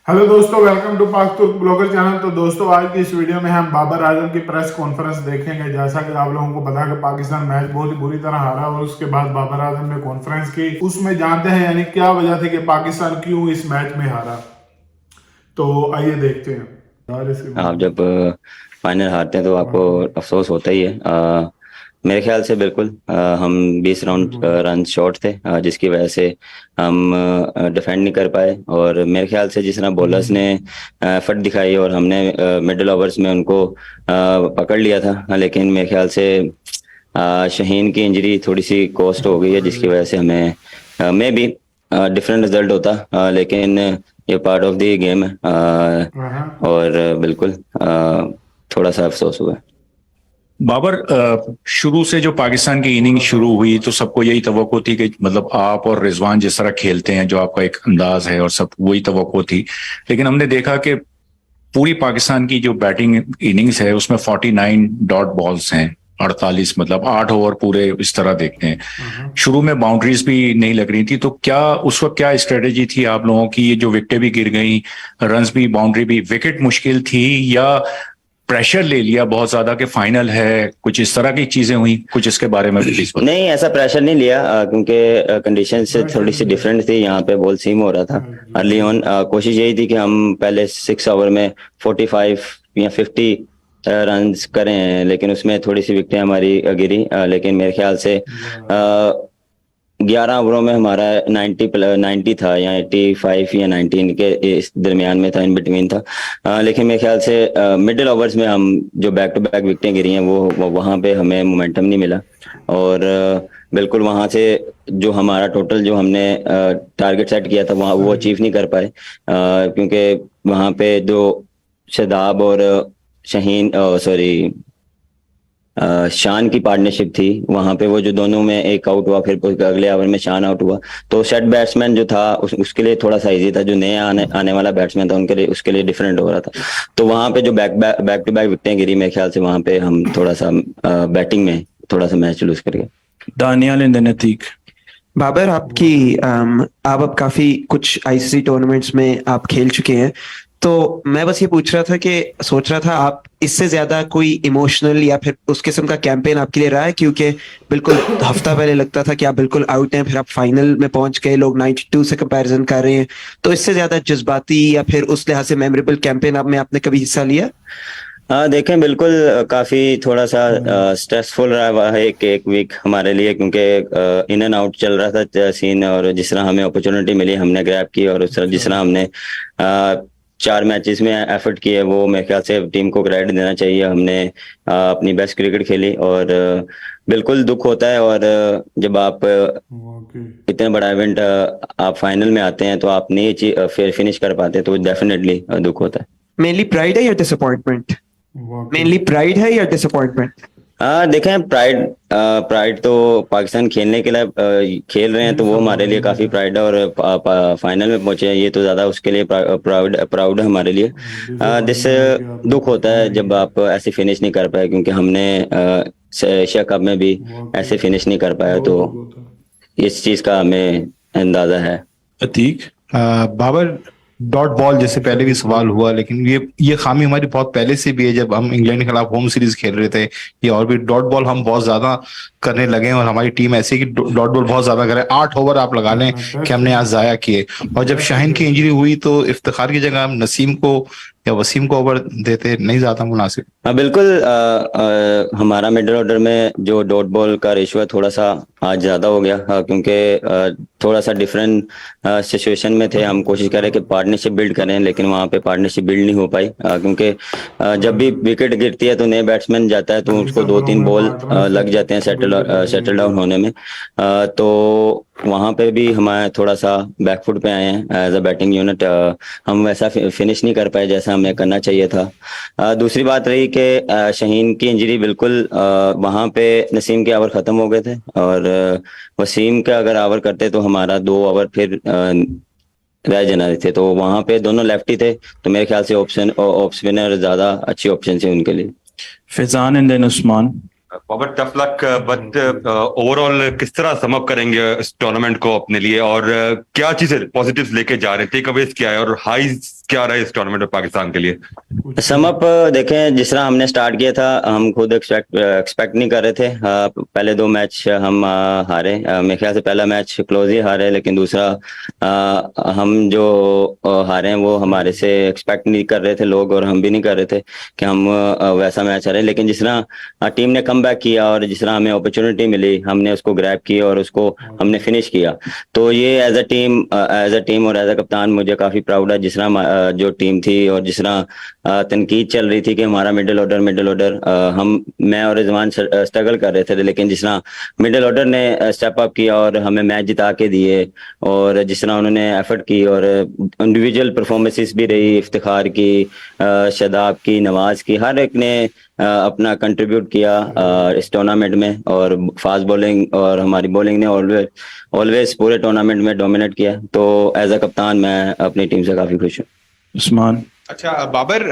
Hello दोस्तों, welcome to पाक तुर्क ब्लॉगर चैनल। तो दोस्तों, आज की इस वीडियो में हम बाबर आजम की प्रेस कॉन्फ्रेंस देखेंगे। जैसा कि आप लोगों को पता है कि पाकिस्तान मैच बहुत ही बुरी तरह हारा और उसके बाद बाबर आजम ने कॉन्फ्रेंस की, उसमें जानते हैं यानी क्या वजह थी कि पाकिस्तान क्यों इस मैच में हारा। तो आइए देखते हैं यार इसे। आप जब फाइनल हारते हैं तो आपको अफसोस होता ही है। मेरे ख्याल से बिल्कुल हम 20 राउंड रन शॉर्ट थे, जिसकी वजह से हम डिफेंड नहीं कर पाए। और मेरे ख्याल से जिस तरह बॉलर्स ने फट दिखाई और हमने मिडिल ओवर्स में उनको पकड़ लिया था, लेकिन मेरे ख्याल से शहीन की इंजरी थोड़ी सी कॉस्ट हो गई है, जिसकी वजह से हमें मे बी डिफरेंट रिजल्ट होता, लेकिन ये पार्ट ऑफ द गेम है। और बिल्कुल थोड़ा सा अफसोस हुआ। बाबर, शुरू से जो पाकिस्तान की इनिंग शुरू हुई तो सबको यही तवक्को थी कि मतलब आप और रिजवान जिस तरह खेलते हैं, जो आपका एक अंदाज है और सब वही तवक्को थी। लेकिन हमने देखा कि पूरी पाकिस्तान की जो बैटिंग इनिंग्स है उसमें 49 डॉट बॉल्स हैं, 48 मतलब 8 ओवर पूरे इस तरह देखते हैं। शुरू में बाउंड्रीज भी नहीं लग रही थी, तो क्या उस वक्त क्या स्ट्रेटेजी थी आप लोगों की? ये जो विकेटें भी गिर गई, रन्स भी, बाउंड्री भी, विकेट मुश्किल थी या प्रेशर ले लिया बहुत ज्यादा कि फाइनल है? कुछ इस तरह की चीजें हुई, कुछ इसके बारे में प्लीज बताओ। नहीं, ऐसा प्रेशर नहीं लिया, क्योंकि कंडीशन से थोड़ी सी डिफरेंट थी। यहाँ पे बॉल सीम हो रहा था अर्ली ऑन। कोशिश यही थी कि हम पहले 6 ओवर में 45 या 50 रन्स करें, लेकिन उसमें थोड़ी सी विकेटें हमारी गिरी। लेकिन मेरे ख्याल से 11 ओवरों में हमारा 90 था या 85 या 19 के इस दरमियान में था, इन बिटवीन था। लेकिन मेरे ख्याल से मिडिल ओवर्स में हम जो बैक टू बैक विकेटें गिरी हैं वो वहाँ पे हमें मोमेंटम नहीं मिला। और बिल्कुल वहाँ से जो हमारा टोटल जो हमने टारगेट सेट किया था वहाँ वो अचीव नहीं कर पाए, क्योंकि वहाँ पे जो शादाब और शहीन सॉरी शान की पार्टनरशिप थी, वहां पे वो जो दोनों में एक आउट हुआ, फिर अगले ओवर में शान आउट हुआ। तो सेट बैट्समैन जो था उसके लिए थोड़ा सा इजी था, जो नया आने वाला बैट्समैन था उनके लिए उसके लिए डिफरेंट हो रहा था। तो वहां पे जो बैक टू बैक विकेटें गिरी, मेरे ख्याल से वहां पे हम थोड़ा सा बैटिंग में थोड़ा सा मैच लूज कर गए। दानियाल इन द नतीक। बाबर, आप अब काफी कुछ आईसीसी टूर्नामेंट्स में आप खेल चुके हैं, तो मैं बस ये पूछ रहा था कि सोच रहा था आप इससे ज्यादा कोई इमोशनल या फिर उस किस्म का कैंपेन आपके लिए रहा है? क्योंकि बिल्कुल हफ्ता पहले लगता था कि आप बिल्कुल आउट हैं, फिर आप फाइनल में पहुंच गए, लोग 92 से कंपैरिजन कर रहे हैं। तो इससे ज्यादा जज्बाती या फिर उस लिहाज से मेमोरेबल कैंपेन आप में आपने कभी हिस्सा लिया? हाँ देखें, बिल्कुल काफी थोड़ा सा स्ट्रेसफुल रहा हुआ है एक वीक हमारे लिए, क्योंकि इन एंड आउट चल रहा था सीन। और जिस तरह हमें अपॉर्चुनिटी मिली हमने ग्रैब की, और उस तरह जिस तरह हमने 4 मैचेस में एफर्ट किए, वो मेरे ख्याल से टीम को क्रेडिट देना चाहिए। हमने अपनी बेस्ट क्रिकेट खेली, और बिल्कुल दुख होता है। और जब आप इतना बड़ा इवेंट आप फाइनल में आते हैं तो आप नहीं फिर फिनिश कर पाते, तो डेफिनेटली दुख होता है। मेनली प्राइड है या डिसअपॉइंटमेंट? मेनली प्राइड है या डिसअपॉइंटमेंट? हाँ देखें, प्राइड तो पाकिस्तान खेलने के लिए खेल रहे हैं, तो वो हमारे लिए काफी प्राइड है। और फाइनल में पहुंचे हैं, ये तो ज्यादा उसके लिए प्राउड है हमारे लिए। जिससे दुख होता है जब आप ऐसे फिनिश नहीं कर पाए, क्योंकि हमने एशिया कप में भी ऐसे फिनिश नहीं कर पाया, तो इस चीज का हमें अंदाजा है। अतीक। बाबर, डॉट बॉल जैसे पहले भी सवाल हुआ, लेकिन ये खामी हमारी बहुत पहले से भी है। जब हम इंग्लैंड के खिलाफ होम सीरीज खेल रहे थे ये, और भी डॉट बॉल हम बहुत ज्यादा करने लगे हैं, और हमारी टीम ऐसी कि डॉट बॉल बहुत ज्यादा करे। 8 ओवर आप लगा लें कि हमने आज जाया किए। और जब शाहीन की इंजरी हुई तो इफ्तिखार की जगह हम नसीम को या वसीम को ओवर देते, नहीं ज्यादा मुनासिब। हाँ बिल्कुल, हमारा मिडिल ऑर्डर में जो डॉट बॉल का रेशियो है थोड़ा सा आज ज़्यादा हो गया, क्योंकि थोड़ा सा डिफरेंट सिचुएशन में थे। हम कोशिश करें कि पार्टनरशिप बिल्ड करें, लेकिन वहाँ पे पार्टनरशिप बिल्ड नहीं हो पाई, क्योंकि जब भी विकेट गिरती है तो नए बैट्समैन जाता है, तो उसको 2-3 बॉल लग जाते हैं सेटल डाउन होने में। तो वहाँ पे भी हमारे थोड़ा सा बैकफुट पे आए हैं एज अ बैटिंग यूनिट। हम वैसा फिनिश नहीं कर पाए जैसा हमें करना चाहिए था। दूसरी बात रही कि शहीन की इंजरी, बिल्कुल वहाँ पे नसीम के ओवर ख़त्म हो गए थे, और वसीम का अगर ओवर करते तो हमारा 2 ओवर फिर रह जाना थे। तो वहाँ पे दोनों लेफ्टी थे, तो मेरे ख्याल से ऑफ स्पिनर ज़्यादा अच्छी ऑप्शन थी उनके लिए। Faizan and then Usman. Babar, tough luck, but overall किस तरह सम अप करेंगे इस टूर्नामेंट को अपने लिए, और क्या चीजें पॉजिटिव्स लेके जा रहे हैं, टेक अवेज क्या है, और हाईज क्या रहा है इस टूर्नामेंट में पाकिस्तान के लिए? सम अप देखें, जिस तरह हमने स्टार्ट किया था हम खुद एक्सपेक्ट नहीं कर रहे थे। पहले 2 मैच हम हारे, मेरे ख्याल से पहला मैच क्लोज ही हारे, लेकिन दूसरा हम जो हारे हैं वो हमारे से एक्सपेक्ट नहीं कर रहे थे लोग, और हम भी नहीं कर रहे थे कि हम वैसा मैच हारे। लेकिन जिस तरह टीम ने कम बैक किया और जिस तरह हमें अपॉर्चुनिटी मिली, हमने उसको ग्रैब किया और उसको हमने फिनिश किया। तो ये एज अ टीम और एज अ कप्तान मुझे काफ़ी प्राउड है। जिस तरह जो टीम थी और जिस तरह तनकीद चल रही थी कि हमारा मिडिल ऑर्डर मैं और रिजवान स्ट्रगल कर रहे थे, लेकिन जिस तरह मिडिल ऑर्डर ने स्टेप अप किया और हमें मैच जिता के दिए, और जिस तरह उन्होंने एफर्ट की और इंडिविजुअल परफॉर्मेंसेस भी रही, इफ्तिखार की, शादाब की, नवाज की, हर एक ने अपना कंट्रीब्यूट किया इस टूर्नामेंट में। और फास्ट बॉलिंग और हमारी बॉलिंग ने ऑलवेज पूरे टूर्नामेंट में डोमिनेट किया। तो एज अ कप्तान मैं अपनी टीम से काफ़ी खुश हूँ। उस्मान, अच्छा बाबर,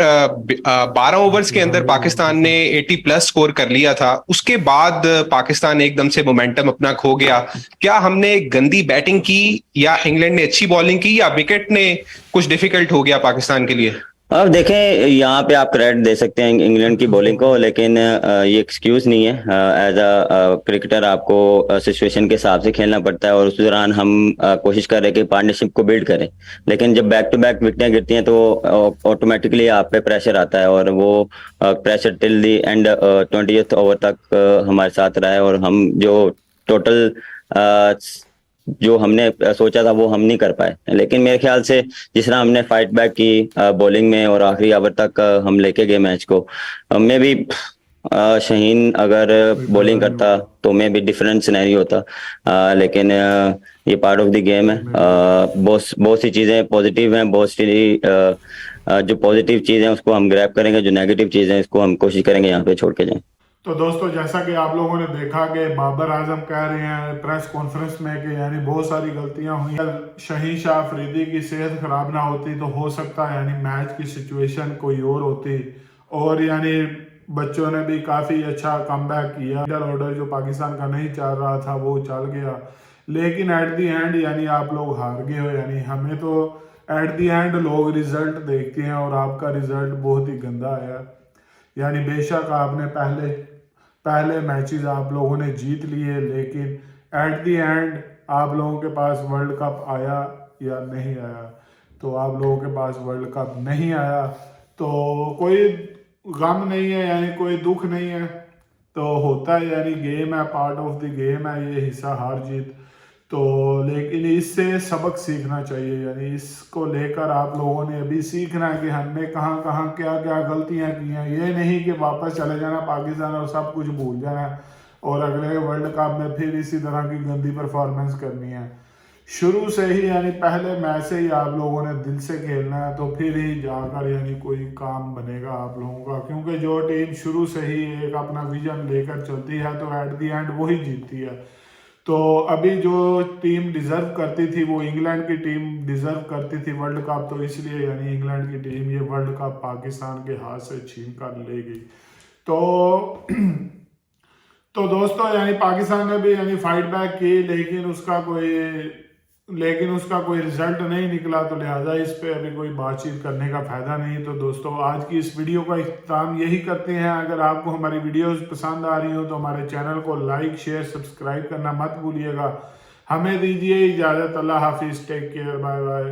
12 ओवर्स के अंदर पाकिस्तान ने 80 प्लस स्कोर कर लिया था, उसके बाद पाकिस्तान एकदम से मोमेंटम अपना खो गया। क्या हमने गंदी बैटिंग की या इंग्लैंड ने अच्छी बॉलिंग की या विकेट ने कुछ डिफिकल्ट हो गया पाकिस्तान के लिए? अब देखें, यहाँ पे आप क्रेडिट दे सकते हैं इंग्लैंड की बॉलिंग को, लेकिन ये एक्सक्यूज नहीं है। एज अ क्रिकेटर आपको सिचुएशन के हिसाब से खेलना पड़ता है, और उस दौरान हम कोशिश कर रहे हैं कि पार्टनरशिप को बिल्ड करें। लेकिन जब बैक टू बैक विकेटें गिरती हैं तो ऑटोमेटिकली आप पे प्रेशर आता है, और वो pressure till the and 20th over तक हमारे साथ रहा है। और हम जो टोटल जो हमने सोचा था वो हम नहीं कर पाए। लेकिन मेरे ख्याल से जिस तरह हमने फाइट बैक की बॉलिंग में और आखिरी ओवर तक हम लेके गए मैच को, मैं भी शाहीन अगर बॉलिंग करता तो मैं भी डिफरेंट सिनेरियो होता। लेकिन ये पार्ट ऑफ द गेम है। बहुत सी चीज़ें पॉजिटिव हैं, बहुत सी जो पॉजिटिव चीज़ें उसको हम ग्रैब करेंगे, जो नेगेटिव चीज़ें इसको हम कोशिश करेंगे यहाँ पे छोड़ के जाएं। तो दोस्तों, जैसा कि आप लोगों ने देखा कि बाबर आजम कह रहे हैं प्रेस कॉन्फ्रेंस में कि यानी बहुत सारी गलतियां हुई। शहीन शाह अफरीदी की सेहत खराब ना होती तो हो सकता है यानी मैच की सिचुएशन कोई और होती, और यानी बच्चों ने भी काफ़ी अच्छा कमबैक किया। मिडल ऑर्डर जो पाकिस्तान का नहीं चल रहा था वो चल गया, लेकिन एट दी एंड यानी आप लोग हार गए हो। यानी हमें तो एट दी एंड लोग रिजल्ट देखते हैं, और आपका रिजल्ट बहुत ही गंदा आया। यानी बेशक आपने पहले मैचेस आप लोगों ने जीत लिए, लेकिन एट दी एंड आप लोगों के पास वर्ल्ड कप आया या नहीं आया? तो आप लोगों के पास वर्ल्ड कप नहीं आया तो कोई गम नहीं है, यानी कोई दुख नहीं है। तो होता है, यानी गेम है, पार्ट ऑफ द गेम है ये, हिस्सा हार जीत। तो लेकिन इससे सबक सीखना चाहिए, यानी इसको लेकर आप लोगों ने अभी सीखना है कि हमने कहाँ कहाँ क्या क्या गलतियाँ की हैं। ये नहीं कि वापस चले जाना पाकिस्तान और सब कुछ भूल जाना और अगले वर्ल्ड कप में फिर इसी तरह की गंदी परफॉर्मेंस करनी है। शुरू से ही यानी पहले मैच से ही आप लोगों ने दिल से खेलना है, तो फिर ही जाकर यानी कोई काम बनेगा आप लोगों का। क्योंकि जो टीम शुरू से ही एक अपना विजन लेकर चलती है तो एट दी एंड वही जीतती है। तो अभी जो टीम डिजर्व करती थी वो इंग्लैंड की टीम डिजर्व करती थी वर्ल्ड कप, तो इसलिए यानी इंग्लैंड की टीम ये वर्ल्ड कप पाकिस्तान के हाथ से छीन कर ले गई। तो दोस्तों, यानी पाकिस्तान ने भी यानी फाइट बैक की, लेकिन उसका कोई रिजल्ट नहीं निकला, तो लिहाजा इस पे अभी कोई बातचीत करने का फायदा नहीं। तो दोस्तों, आज की इस वीडियो का इख्तिताम यही करते हैं। अगर आपको हमारी वीडियोस पसंद आ रही हो तो हमारे चैनल को लाइक, शेयर, सब्सक्राइब करना मत भूलिएगा। हमें दीजिए इजाज़त। अल्लाह हाफिज़, टेक केयर, बाय बाय।